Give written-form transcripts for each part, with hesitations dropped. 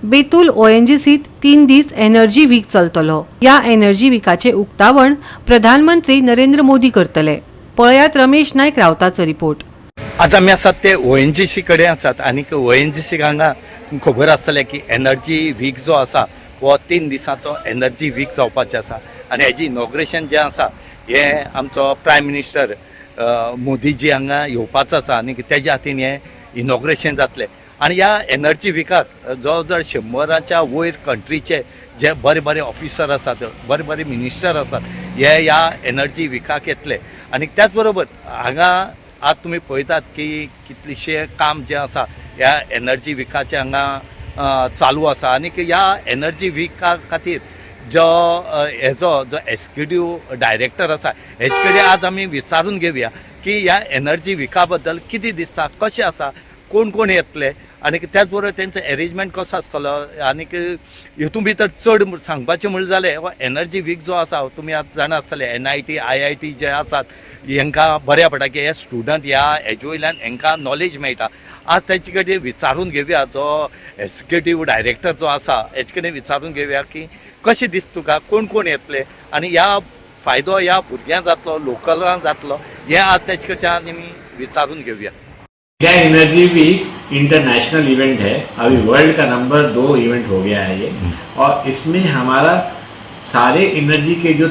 बेतूल ओएनजीसीत 3 दीस energy weak चलतलो। या energy वीकाचे उक्तावण प्रधानमंत्री नरेंद्र मोदी करतले। पळयात रमेश नायक रावताचो रिपोर्ट। आज आमी आसात ते ओएनजीसी कडेन आसात आनी ओएनजीसी हांगा तुमकां खबर आसतलें की एनर्जी वीक जो आसा वो 3 दिसांचो एनर्जी वीक जावपाचें आसा आनी हेजी इनॉग्रेशन जें आसा हें आमचो प्रायम मिनिस्टर मोदीजी हांगा येवपाचो आसा आनी तेज्या हातीन हें इनॉग्रेशन जातलें। आनी ह्या एनर्जी विकाक जवळ जवळ 100च्या वयर कंट्रीचे जे बरे बरे ऑफिसर आसात, बरे बरे मिनिस्टर आसात, हे ह्या एनर्जी विकाक येतले। आनी त्याच बरोबर हांगा आज तुमी पळयतात की कितलेशे काम जे आसा ह्या एनर्जी विकाचे हांगा चालू आसा आनी ह्या एनर्जी विका खातीर जो हेजो जो एक्झिक्युटीव डायरेक्टर आसा हेजे कडेन आज आमी विचारून घेवया की ह्या एनर्जी विका बद्दल कितें दिसता, कशें आसा, कोण कोण येतले आनी त्याच बरोबर तेंचो अरेंजमेंट कसो आसतलो आनी हितून भितर चड सांगपाचें म्हणलें जाल्यार हो एनर्जी वीक जो आसा तुमी आतां जाणा आसतले NIT IIT जे आसात हांकां बऱ्या पडटा की हे स्टुडंट ह्या हेजे वयल्यान हांकां नॉलेज मेळटा। आज तेचे कडेन विचारून घेवया जो एक्झिक्युटीव डायरेक्टर जो आसा हेजे कडेन विचारून घेवया की कशें दिसता तुका, कोण कोण येतले आनी ह्या फायदो ह्या भुरग्यांक जातलो, लोकलांक जातलो, हें आज तेचे कडच्यान आमी विचारून घेवया। India energy week international event है। अभी वर्ल्ड का नंबर 2 इवेंट हो गया है ये, और इसमें हमारा सारे एनर्जी के जो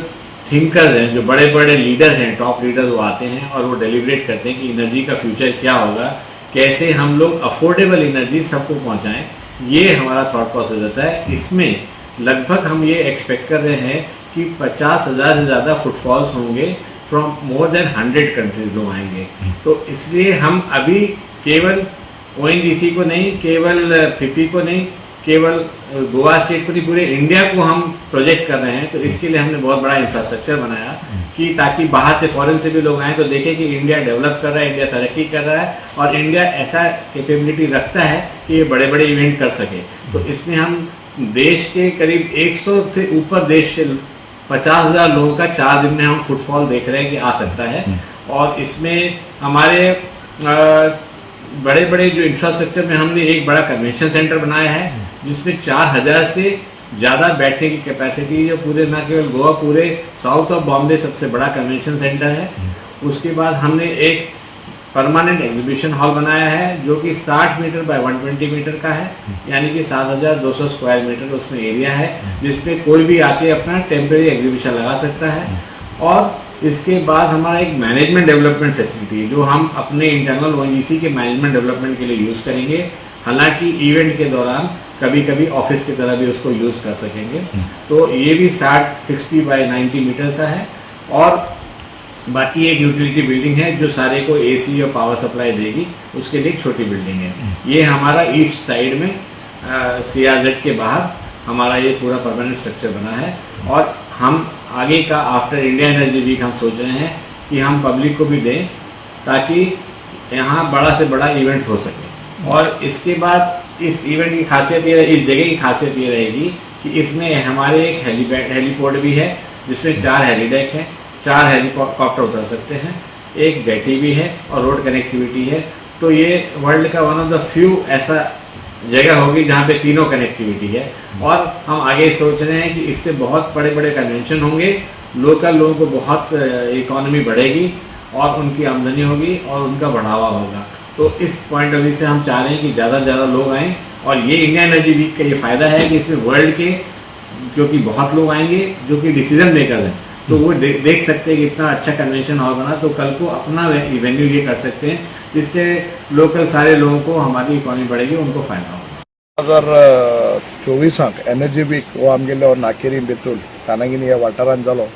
थिंकर्स हैं, जो बड़े बड़े लीडर्स हैं, टॉप लीडर्स, वो आते हैं और वो डेलिब्रेट करते हैं कि एनर्जी का फ्यूचर क्या होगा, कैसे हम लोग अफोर्डेबल एनर्जी सबको पहुंचाएं। ये हमारा थॉट प्रोसेस रहता है। इसमें लगभग हम ये एक्सपेक्ट कर रहे हैं कि 50,000 से ज़्यादा फुटफॉल्स होंगे, फ्रॉम मोर देन 100 कंट्रीज लोग आएंगे। तो इसलिए हम अभी केवल ONGC को नहीं, केवल FIPPI को नहीं, केवल गोवा स्टेट को नहीं, पूरे इंडिया को हम प्रोजेक्ट कर रहे हैं। तो इसके लिए हमने बहुत बड़ा इंफ्रास्ट्रक्चर बनाया कि ताकि बाहर से, फॉरेन से भी लोग आएँ तो देखें कि इंडिया डेवलप कर रहा है, इंडिया तरक्की कर रहा है और इंडिया ऐसा कैपेबिलिटी रखता है कि ये बड़े बड़े इवेंट कर सके। तो इसमें हम देश के करीब 100 से ऊपर देश से 50,000 लोगों का 4 दिन में हम फुटफॉल देख रहे हैं कि आ सकता है। और इसमें हमारे बड़े बड़े जो इंफ्रास्ट्रक्चर में हमने एक बड़ा कन्वेंशन सेंटर बनाया है जिसमें 4,000 से ज़्यादा बैठने की कैपेसिटी है। पूरे ना केवल गोवा, पूरे साउथ ऑफ बॉम्बे सबसे बड़ा कन्वेंशन सेंटर है। उसके बाद हमने एक परमानेंट एग्जीबिशन हॉल बनाया है जो कि 60 मीटर बाय 120 मीटर का है, यानी कि 7,200 स्क्वायर मीटर उसमें एरिया है जिसमें कोई भी आके अपना टेम्परेरी एग्जीबिशन लगा सकता है। और इसके बाद हमारा एक मैनेजमेंट डेवलपमेंट फैसिलिटी है जो हम अपने इंटरनल ONGC के मैनेजमेंट डेवलपमेंट के लिए यूज़ करेंगे। हालांकि इवेंट के दौरान कभी कभी ऑफिस की तरह भी उसको यूज़ कर सकेंगे। तो ये भी 60 बाय 90 मीटर का है। और बाकी एक यूटिलिटी बिल्डिंग है जो सारे को AC और पावर सप्लाई देगी, उसके लिए एक छोटी बिल्डिंग है। ये हमारा ईस्ट साइड में CRZ के बाहर हमारा ये पूरा परमानेंट स्ट्रक्चर बना है। और हम आगे का आफ्टर इंडिया एनर्जी वीक हम सोच रहे हैं कि हम पब्लिक को भी दें ताकि यहाँ बड़ा से बड़ा इवेंट हो सके। और इसके बाद इस इवेंट की खासियत ये, इस जगह की खासियत ये रहेगी कि इसमें हमारे एक हेलीपोर्ट भी है जिसमें 4 हेलीडेक हैं, 4 हेलीकॉप्टर उतर सकते हैं, एक जेटी भी है और रोड कनेक्टिविटी है। तो ये वर्ल्ड का वन ऑफ द फ्यू ऐसा जगह होगी जहाँ पे तीनों कनेक्टिविटी है। और हम आगे सोच रहे हैं कि इससे बहुत बड़े बड़े कन्वेंशन होंगे, लोकल लोगों को बहुत इकोनॉमी बढ़ेगी और उनकी आमदनी होगी और उनका बढ़ावा होगा। तो इस पॉइंट ऑफ व्यू से हम चाह रहे हैं कि ज़्यादा से ज़्यादा लोग आएँ। और ये इंडिया एनर्जी वीक का ये फ़ायदा है कि इसमें वर्ल्ड के, क्योंकि बहुत लोग आएंगे जो कि डिसीजन मेकर हैं, तो वो देख सकते हैं कि इतना अच्छा कन्वेंशन हॉल बना, तो कल को अपना वेन्यू ये कर सकते हैं जिससे लोकल सारे लोगों को हमारी इकॉनमी बढ़ेगी, उनको फ़ायदा होगा। 2024 एनर्जी वीक हो आमगेलो नाकेरी बेतूल कानागिनी ह्या वाठारांत जालो।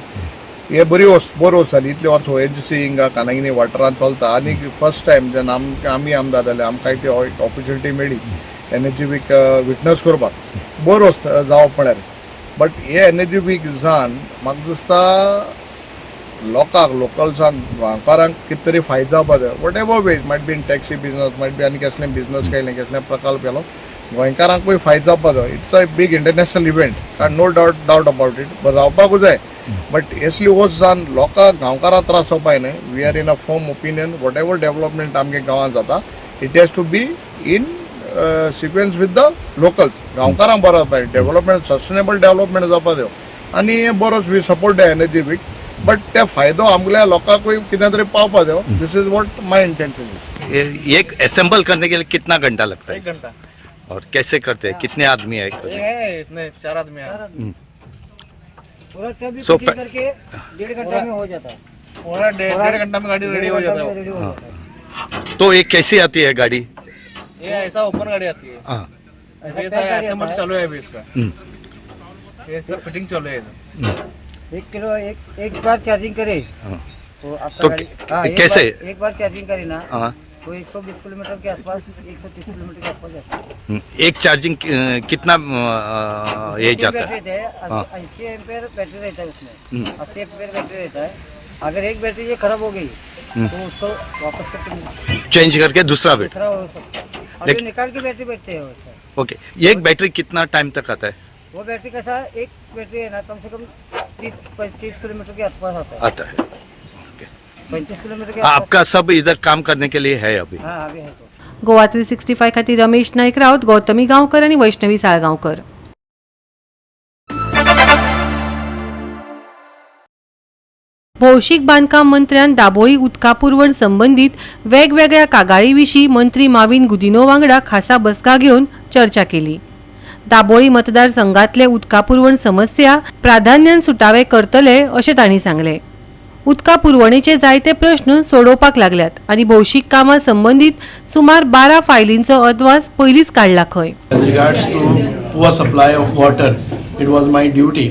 हे बरी बरो वोसाली इतले वर्स ONGC हिंगा कानागिनी वाठारांत चलता आनी फर्स्ट टायम जेन्ना आमी आमदार जाले आमकां ती ऑपॉर्च्युनिटी मेळ्ळी एनर्जी वीक विटनस करपाक, बरो जावप म्हळ्यार। बट हे एनर्जी वीक जावन म्हाका दिसता लोकांक, लोकल्सांक, गोंयकारांक कितें तरी फायदो जावपा जाय। What ever way, might be in taxi business, might बी आनी कसलें बिजनस केलें, कसलें प्रकल्प केलो, गोंयकारांकूय फायदो जावपा जाय। It's a big international event, no doubt about it, but जावपाकूच जाय। बट असली वस्त जावन लोकांक, गांवकारांक त्रास जावपाय न्हय। We are in a firm opinion, whatever development आमगे गांवांत जाता, it has to be in sequence with the locals. गांवकारांक बरो जाता डेव्हलपमेंट, सस्टेनेबल डेव्हलपमेंट जावपा दिव आनी बरोच we support the energy week. But ते फायदो आमगल्या लोकांकूय कितें तरी पावपा दिव. This is what my intention is. एक असेंबल करने के लिए कितना घंटा लगता है? 1 घंटा. और कैसे करते हैं? कितने आदमी है? ये है इतने 4 आदमी हैं. पूरा टब भी So, फिटिंग करके 1.5 घंटा में हो जाता है. पूरा 1.5 घंटा में गाड़ी रेडी हो जाता है. रेडी हो जाता है. तो ये कैसी आती है गाड़ी? ये ऐसा ओपन गाड़ी आती है. हाँ. ऐसे असेंबल चालू है अभी इसका. ये सब फिटिंग चालू है इधर. 1 किलो एक बार चार्जिंग करे हाँ. तो आपका तो गाड़ी एक कैसे? एक बार चार्जिंग करे ना हाँ. तो 120 किलोमीटर के आसपास, 130 किलोमीटर के आसपास जाता है. एक चार्जिंग कितना ये जाता है? बैटरी है 80 एम्पेयर बैटरी रहता है उसमें. 80 एम्पेयर बैटरी रहता है. अगर एक बैटरी ये खराब हो गई तो उसको वापस करके चेंज करके दूसरा बैटरी. दूसरा हो सकता है. अभी निकाल के बैटरी बैठते हैं सर. ओके. एक बैटरी कितना टाइम तक आता है? वो बैटरी कैसा है, एक बैटरी है ना कम से कम 30-35 किलोमीटर के आसपास आता है. आता है. 35 किलोमीटर के आसपास. आपका सब इधर काम करने के लिए है अभी? हाँ अभी है तो. गोवा 365 खातीर रमेश नाईक राऊत, गौतमी गांवकर आणि वैष्णवी साळगांवकर. भौशीक बांदकाम मंत्र्यान दाबोळी उदका पुरवण संबंधीत वेगवेगळ्या कागाळी विशीं मंत्री माविन गुदिनो वांगडा खासा बसका घेवन चर्चा केली. दाबोळी मतदारसंघातले उदका पुरवण समस्या प्राधान्यान सुटावे करतले अशें तांणी सांगले. उदका पुरवणेचे जायते प्रश्न सोडोवपाक लागल्यात आणि भौशीक कामां संबंधीत सुमार 12 फायलींचो अदमास पयलींच काडला खंय. As regards to poor supply of water, it was my duty.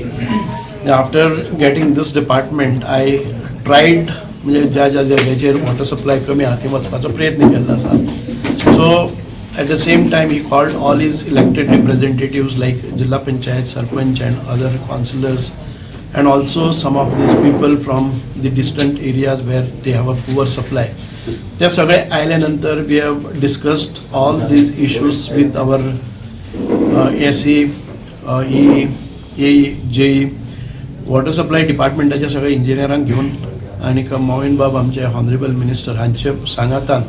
After getting this department, I tried म्हणजे ज्या ज्या जाग्याचेर वॉटर सप्लाय कमी आहा थंय वचपाचो प्रयत्न केल्लो आसा. So at the same time he called all his elected representatives like Jilla Panchayat, Sarpanch and other councillors, and also some of these people from the distant areas where they have a poor supply. ते सगळे आयले नंतर we have discussed all these issues with our SE, EE, AE, JE, water supply डिपार्टमेंटाच्या सगळ्या इंजिनियरांक घेऊन आणि मोहीन बाब आमचे हॉनरेबल मिनिस्टर हांचे सांगातान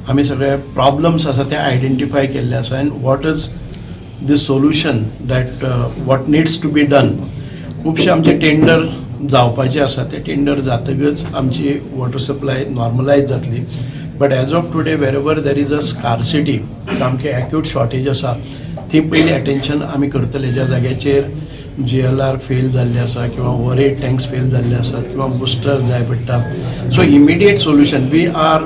आमी सगळे प्रॉब्लम्स आसा ते आयडेंटिफाय केल्ले आसा. And what is the solution that what needs to be done. खुबशे आमचे टेंडर जावपाचे आसा. ते टेंडर जातकच आमची वॉटर सप्लाय नॉर्मलायज जातली. But as of today wherever there is a scarcity, सामके एक्यूट शॉर्टेज आसा, ती पयली अटेन्शन आमी करतले. ज्या जाग्याचेर GLR फेल जाल्ले आसा किंवा ओवरहेड टँक्स फेल जाल्ले आसात किंवा बुस्टर जाय पडटा. So immediate solution we are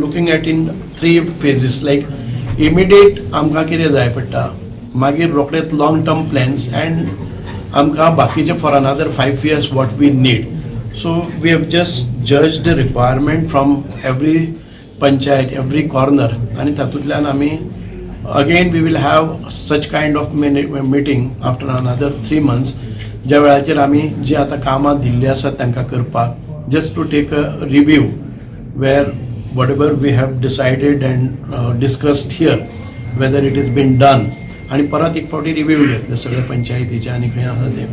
looking at in 3 phases. Like immediate आमकां कितें जाय पडटा, मागीर रोखडेच लॉंग टर्म प्लॅन्स अँड आमकां बाकीचे for another 5 years what we need. So we have just जज the requirement from every panchayat, every corner, आनी तातूंतल्यान आमी again we will have such kind of meeting after another 3 months ज्या वेळाचेर आमी जी आतां कामां दिल्ली आसात तांकां करपाक just to take a review where whatever we have decided and discussed here whether it has been done आणि परत एक फावटी रिव्यू घेतले सगळे पंचायतीचे आनी खंय आसा ते.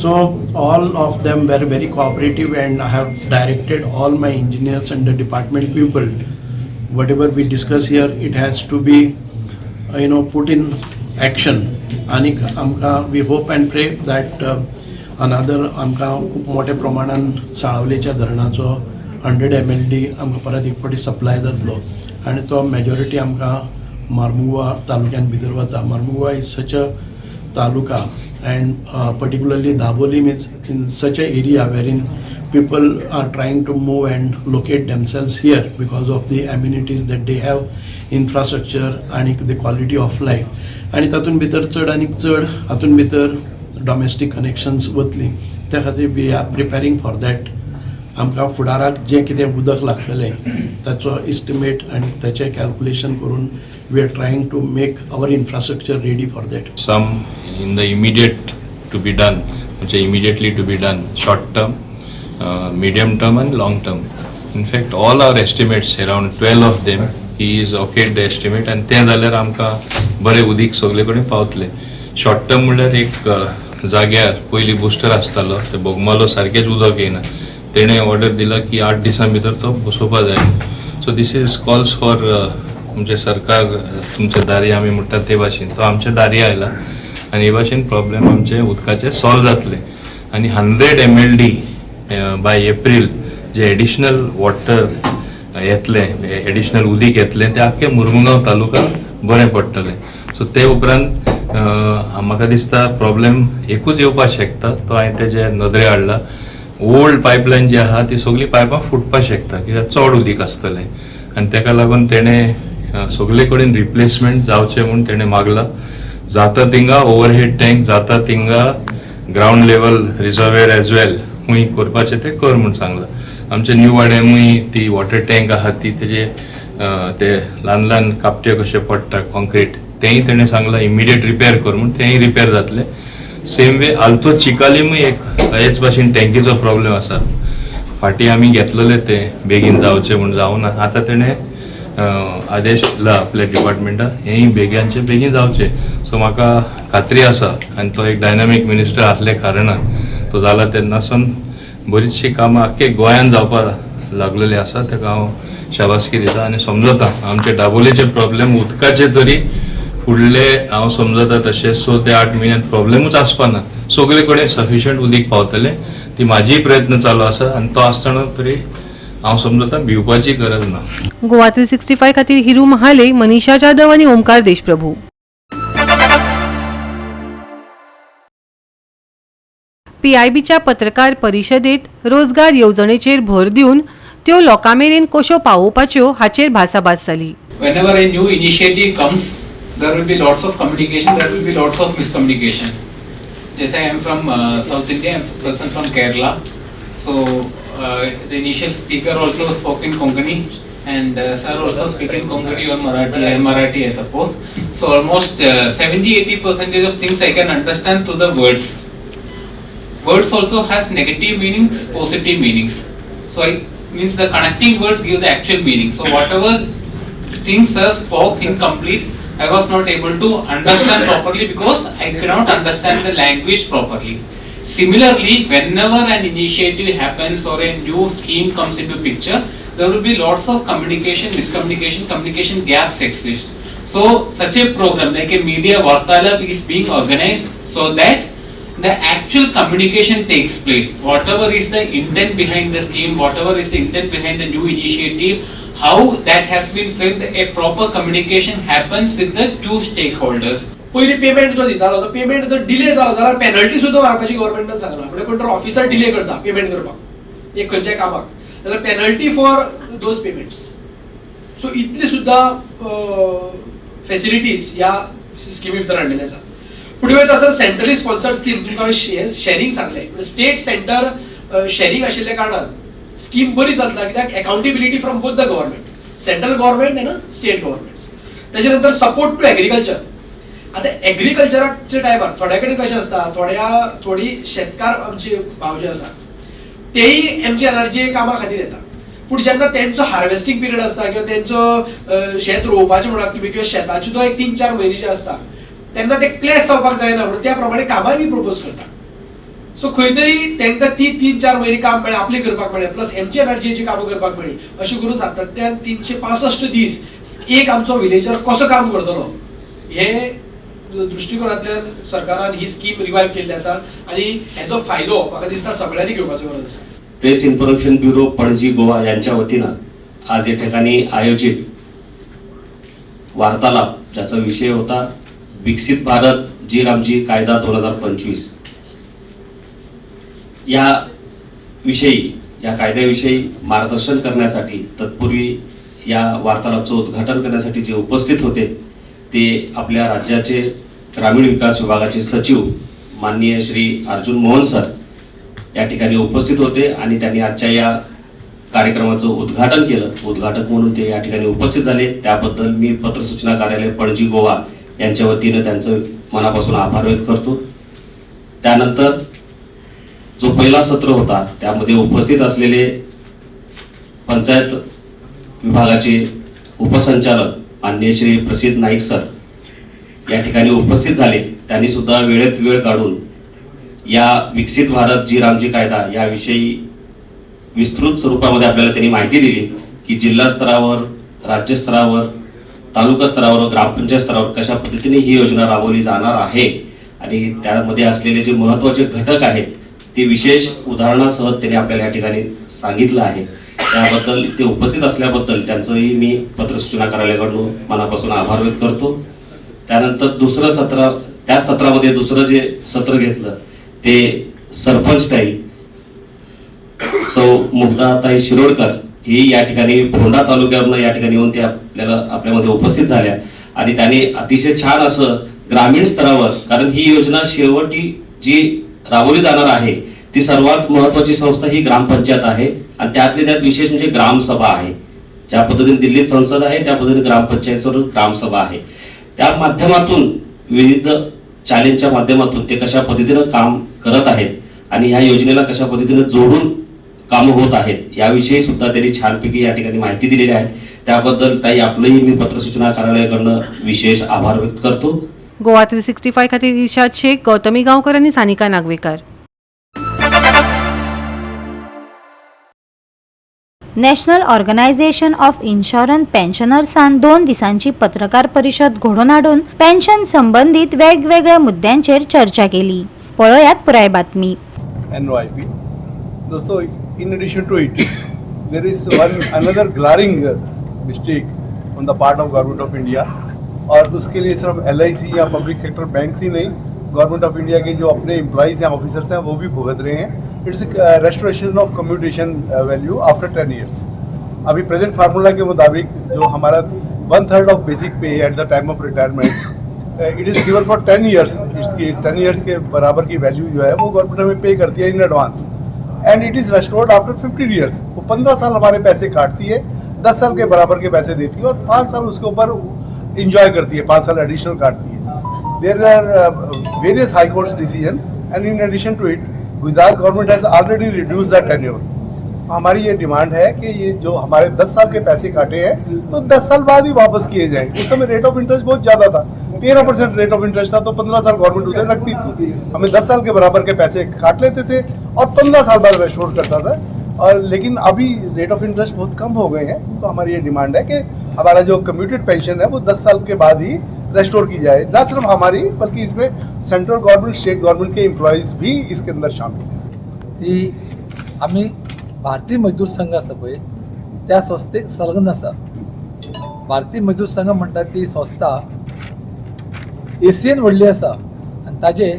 So all of them were very cooperative and I have directed all my engineers and the department people whatever we discuss here it has to be put in action. आणि आमकां वी होप अँड प्रे that another आमकां खूब मोठ्या प्रमाणान साळावलेच्या धरणाचो 100 MLD आमकां परत एक फावटी सप्लाय जातलो आनी तो मेजॉरिटी आमकां मार्मुगांव तालुक्यान भितर वता. Mormugao is such a taluka and particularly Dabolim means in such a area where in people are trying to move and locate themselves here because of the amenities that they have, infrastructure and the quality of life. आणि तातूंत भितर चड आनी चड हातूंत भितर domestic connections वतली. त्या खातीर वी आर प्रिपेरींग फॉर दॅट. आमकां फुडाराक जें कितें उदक लागतलें ताचो इस्टिमेट आनी ताचें कॅल्क्युलेशन करून we are trying to make our infrastructure ready for that. Some in the immediate to be done, which are immediately to be done, short term, medium term and long term. In fact, all our estimates, around 12 of them, he is okayed the estimate and ते जाल्यार आमकां बरें उदीक सगळे कडेन पावतले. Short term म्हणल्यार एक जाग्यार पयलीं बुस्टर आसतालो, ते बोगमालो सारकेंच उदक येयना, तेणें ऑर्डर दिला की 8 दिसां भितर तो बसोवपा जाय. So this is calls for म्हणजे सरकार तुमच्या दारी आमी म्हणटा ते भाशेन तो आमच्या दारी आयला आनी हे भाशेन प्रॉब्लेम आमचे उदकाचे सॉल्व जातले आनी 100 MLD बाय एप्रील जे एडिशनल वॉटर येतले एडिशनल उदीक येतले ते आख्खे मुरमुगांव तालुक्यात बरें पडटले सो ते उपरांत म्हाका दिसता प्रॉब्लेम एकूच येवपाक शकता तो हांवें तेजे नदरे हाडला ओल्ड पायपलायन जी आहा ती सगळी पायपां फुटपाक शकता कित्याक चड उदीक आसतलें आनी तेका लागून तेणें सगळे कडेन रिप्लेसमेंट जावचें म्हूण तेणें मागला जाता थिंगा ओवरहेड टँक जाता थिंगा ग्राउंड लेवल रिजर्वेर एज वेल खूंय करपाचें तें कर म्हूण सांगलां आमच्या न्यू वाड्यामूय ती वॉटर टँक आहा ती तेजे ते ल्हान ल्हान कापटे कशे पडटा कॉन्क्रीट तेंय तेणें सांगलां इमिडिएट रिपेर कर म्हूण तेंय रिपेर जातले सेम वे आल्तो चिकालीमूय एक हेच भाशेन टँकीचो प्रॉब्लेम आसा फाटीं आमी घेतलेले ते बेगीन जावचे म्हूण जावना आतां तेणें आदेश दिला आपल्या डिपार्टमेंटान हेंय बेगीनचे बेगीन जावचे सो म्हाका खात्री आसा आनी तो एक डायनामीक मिनिस्टर आसले कारणान तो जाला तेन्नासून बरीचशी कामां आख्खे गोंयान जावपाक लागलेली आसा ताका हांव शाबासकी दिता आनी समजता आमचे दाबोलेचे प्रॉब्लेम उदकाचे तरी फुडले हांव समजता तशें 6 ते 8 म्हयन्यात प्रॉब्लेमूच आसपाना सगळे कडेन सफिशियंट उदीक पावतले ती म्हाजीय प्रयत्न चालू आसा आनी तो आसतना तरी हांव समजता भिवपाची गरज ना गोवा 365 खातीर हिरू महाले, मनीषा जाधव आणि ओमकार देशप्रभू. PIBच्या पत्रकार परिशदेत रोजगार येवजणेचेर भर दिवन त्यो लोकांमेरेन कश्यो पावोवपाच्यो हाचेर भासाभास जाली. Whenever a new initiative comes, there will be lots of communication, there will be lots of miscommunication. Yes, I am from South India, I am a person from Kerala. So the initial speaker also spoke in Konkani and sir also speak in Konkani or Marathi I suppose. So almost 70-80% of things I can understand through the words. Words also has negative meanings, positive meanings. So it means the connecting words give the actual meaning. So whatever things sir spoke incomplete, I was not able to understand properly because I cannot understand the language properly. Similarly, whenever an initiative happens or a new scheme comes into picture, there will be lots of communication, miscommunication, communication gaps exist. So such a program like a media Vartalab is being organized so that the actual communication takes place. Whatever is the intent behind the scheme, whatever is the intent behind the new initiative, how that has been framed, a proper communication happens with the two stakeholders. पहिली payment जो दितालो तो payment जर delay जालो जाल्यार penalty सुद्दां मारपाची गव्हर्नमेंटान सांगला म्हणजे कोण तर ऑफिसर डिले करता पेमेंट करपाक एक खंयच्याय कामाक जाल्यार penalty for those payments so इतली सुद्दां फॅसिलिटीज ह्या स्किमी भितर हाडलेले आसा फुडें वयता आसतना सेंट्रली स्पॉन्सर्ड स्कीम तुमकां शेअरिंग सांगलें स्टेट सेंटर शेअरिंग आशिल्ल्या कारणान स्कीम बरी चलता कित्याक accountability from both the government central government end state government तेजे नंतर सपोर्ट टू एग्रीकल्चर आता एग्रीकल्चराच्या टायमार थोड्या कडेन कशें आसता थोडी शेतकार आमचे भाव जे आसा तेय MGNRGA कामा खातीर येता पूण जेन्ना तेंचो हार्वेस्टिंग पिरियड आसता किंवा तेंचो शेत रोवपाचें म्हणा तुमी किंवा शेताची तो 1-3-4 म्हयने जे आसता तेन्ना ते क्लॅश जावपाक जायना म्हणून त्या प्रमाणे कामाय बी प्रपोज करता सो खंय तरी तांकां 3-4 म्हयने काम मेळ्ळें आपली करपाक मेळ्ळें प्लस MGNRGAची कामां करपाक मेळ्ळी अशें करून सातत्यान 365 दीस एक आमचो विलेजर कसो काम करतलो हे दृष्टिकोनांतल्यान सरकारान ही स्कीम रिवायव केल्ली आसा आनी हेचो फायदो म्हाका दिसता सगळ्यांनी घेवपाचो गरज आसा. Press information bureau Panaji Goa यांच्या वतीनं आज या ठिकाणी आयोजित वार्तालाप ज्याचा विषय होता विकसित भारत जी रामजी कायदा 2025 या कायद्याविषयी मार्गदर्शन करण्यासाठी तत्पूर्वी या वार्तालापाचं उद्घाटन करण्यासाठी जे उपस्थित होते ते आपल्या राज्याचे ग्रामीण विकास विभागाचे सचिव माननीय श्री अर्जुन मोहन सर या ठिकाणी उपस्थित होते आणि त्यांनी आजच्या या कार्यक्रमाचं उद्घाटन केलं उद्घाटक म्हणून ते या ठिकाणी उपस्थित झाले त्याबद्दल मी पत्र सूचना कार्यालय पणजी गोवा यांच्या वतीनं त्यांचं मनापासून आभार व्यक्त करतो. त्यानंतर जो पहिला सत्र होता त्यामध्ये उपस्थित असलेले पंचायत विभागाचे उपसंचालक माननीय श्री प्रसिद्ध नाईक सर या ठिकाणी उपस्थित झाले. त्यांनी सुद्धा वेळेत वेळ काढून या विकसित भारत जी रामजी कायदा याविषयी विस्तृत स्वरूपामध्ये आपल्याला त्यांनी माहिती दिली की जिल्हा स्तरावर राज्य स्तरावर तालुका स्तरावर ग्रामपंचायत स्तरावर कशा पद्धतीने ही योजना राबवली जाणार आहे आणि त्यामध्ये असलेले जे महत्त्वाचे घटक आहेत ते विशेष उदाहरणासह त्यांनी आपल्याला या ठिकाणी सांगितलं आहे. त्याबद्दल ते उपस्थित असल्याबद्दल त्यांचंही मी पत्रसूचना कार्यालयाकडून मनापासून आभार व्यक्त करतो. त्यानंतर दुसरं सत्र, त्याच सत्रामध्ये दुसरं जे सत्र घेतलं ते सरपंच ताई सौ मुग्धाताई शिरोडकर ही या ठिकाणी फोंडा तालुक्यावरून या ठिकाणी येऊन ते आपल्यामध्ये उपस्थित झाल्या आणि त्यांनी अतिशय छान असं ग्रामीण स्तरावर, कारण ही योजना शेवटी जी राबवली जाणार आहे ती सर्वात महत्वाची संस्था ही ग्रामपंचायत आहे आणि त्यातले त्यात विशेष म्हणजे ग्रामसभा आहे. ज्या पद्धतीने दिल्लीत संसद आहे त्या पद्धतीने ग्रामपंचायतवर ग्रामसभा आहे. त्या माध्यमातून विविध चॅलेंजच्या माध्यमातून ते कशा पद्धतीनं काम करत आहेत आणि ह्या योजनेला कशा पद्धतीने जोडून कामं होत आहेत याविषयी सुद्धा त्यांनी छानपैकी या ठिकाणी माहिती दिलेली आहे. त्याबद्दल ताई आपलंही मी पत्रसूचना कार्यालयाकडनं विशेष आभार व्यक्त करतो. गोवा 365 खातीर इर्शाद शेख, गौतमी गांवकर आणि Sanika Nagvekar. National organization of insurance पेन्शनर्सान 2 दिसांची पत्रकार परिषद घडोवन हाडून पेन्शन संबंधित वेगवेगळ्या मुद्द्यांचेर चर्चा केली. पळयात पुराय बातमी. NYP. दोस्तों, in addition to it, there is another glaring mistake on the part of Government of India. और उसके लिए सिर्फ LIC या पब्लिक सेक्टर बैंक ही नहीं, गवर्नमेंट ऑफ इंडिया के जो अपने एम्प्लॉइज़ या ऑफिसर्स हैं वो भी भुगत रहे हैं. It's restoration of commutation value after 10 years. अभी प्रेजेंट फार्मूला के मुताबिक जो हमारा 1/3 of basic pay at the time of retirement it is given for 10 years. इसकी 10 ईयर्स के बराबर की वैल्यू जो है वो गवर्नमेंट हमें पे करती है in advance end it is restored after 15 years. वो 15 साल हमारे पैसे काटती है, 10 साल के बराबर के पैसे देती है और 5 साल उसके ऊपर इंजॉय करती है, 5 साल एडिशनल काटती है. There are various high courts decision and in addition to it Gujarat government has already reduce the tenure. हमारी ये डिमांड है कि ये जो हमारे 10 साल के पैसे काटे हैं तो 10 साल बाद ही वापस किए जाएं. उस समय रेट ऑफ इंटरेस्ट बहुत ज़्यादा था, 13% रेट ऑफ इंटरेस्ट था, तो 15 साल गवर्नमेंट उसे रखती थी. हमें 10 साल के बराबर के पैसे काट लेते थे और 15 साल बाद रेस्टोर करता था. और लेकिन अभी रेट ऑफ इंटरेस्ट बहुत कम हो गए हैं, तो हमारी ये डिमांड है कि हमारा जो कम्यूटेड पेंशन है वो 10 साल के बाद ही रेस्टोर की जाए. न सिर्फ हमारी बल्कि इसमें सेंट्रल गवर्नमेंट, स्टेट गवर्नमेंट के एम्प्लॉइज भी इसके अंदर शामिल हैं. ती आम्ही भारतीय मजदूर संघ आसा पळय त्या संस्थेक संलग्न आसा. भारतीय मजदूर संघ म्हणटा ती संस्था एशियन व्हडली आसा आनी ताजे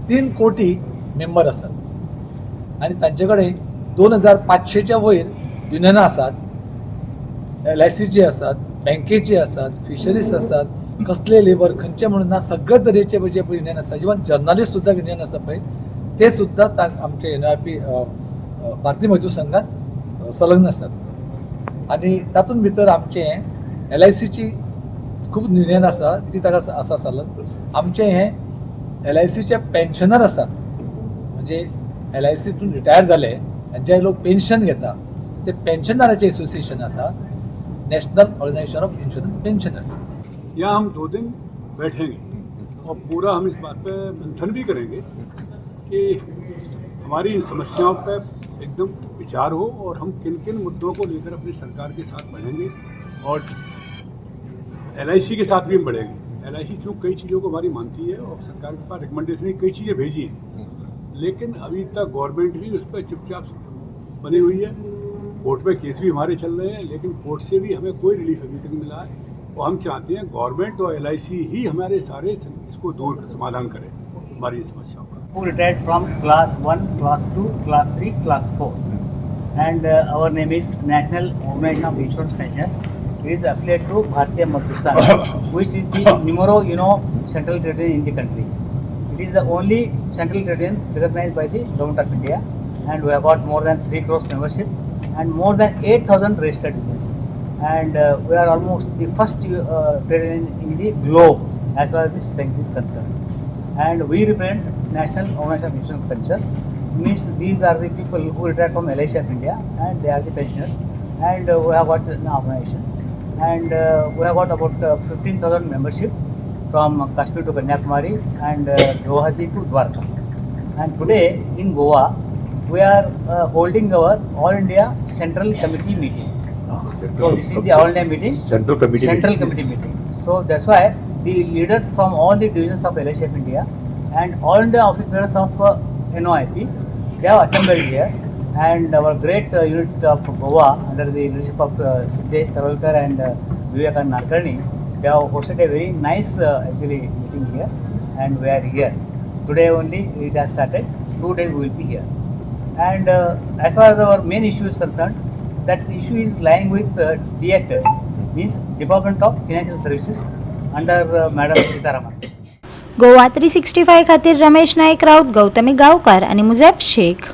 3 कोटी मेंबर आसात आनी तांचे कडेन 2500च्या वयर युनियनां आसात. LICची आसात, बँकेची आसात, फिशरीज आसात, कसले लेबर खंयचे म्हणून ना सगळे तरेचे जे युनियन आसा. इवन जर्नलिस्ट सुद्धा युनियन आसा पळय ते सुद्धा आमचे NYP भारतीय मजदूर संघात संलग्न आसात. आनी तातूंत भितर आमचे LICची खूब युनियन आसा ती ताका आसा संलग्न. आमचे हे LICचे पेन्शनर आसात, म्हणजे LICतून रिटायर जाले आनी जे लोक पेन्शन घेता ते पेन्शनराचे एसोसिएशन आसा, national organisation of insurance pensioners. यहाँ हम 2 दिन बैठेंगे और पूरा हम इस बात पे मंथन भी करेंगे कि हमारी इन समस्याओं पे एकदम विचार हो और हम किन किन मुद्दों को लेकर अपनी सरकार के साथ बढ़ेंगे और LIC के साथ भी हम बढ़ेंगे. LIC चूँकि कई चीज़ों को हमारी मानती है और सरकार के पास रिकमेंडेशन कई चीज़ें भेजी हैं, लेकिन अभी तक गवर्नमेंट भी उस पर चुपचाप बनी हुई है. कोर्ट में केस भी हमारे चल रहे हैं, लेकिन कोर्ट से भी हमें कोई रिलीफ अभी तक नहीं मिला है. और हम चाहते हैं गवर्नमेंट और LIC ही हमारे सारे इसको दूर समाधान करें हमारी समस्याओं का. Who retired from class 1, class 2, class 3, class 4, and our name is National Organization of Insurance Pensioners. It is affiliated to Bharatiya Mazdoor Sangh, which is the numero central trade union in the country. It is the only central trade union recognized by the government of India, and we have got more than 3 crores membership and more than 8,000 registered unions. And we are almost the first trade union in the globe as far as this strength is concerned. And we represent National Organization of Insurance Pensioners. Means these are the people who retired from LIC of India and they are the pensioners. And we have got an organization. And we have got about 15,000 membership from Kashmir to Kanyakumari and Guwahati to Dwarka. And today in Goa, we are holding our All India Central Committee meeting. So this is the all-day meeting. Central committee meeting. So that's why the leaders from all the divisions of LHF India and all the office bearers of NOIP, they have assembled here, and our great unit of Goa under the leadership of Siddesh Tarolkar and Vivekanand Narkarni, they have hosted a very nice actually meeting here, and we are here. Today only it has started, 2 days we will be here. And as far as our main issue is concerned, that issue is lying with DFS, means Department of Financial Services under Madam Sitaraman. Goa 365 खातीर रमेश नाईक राऊत, गौतमी गावकार आणि मुजेब शेख.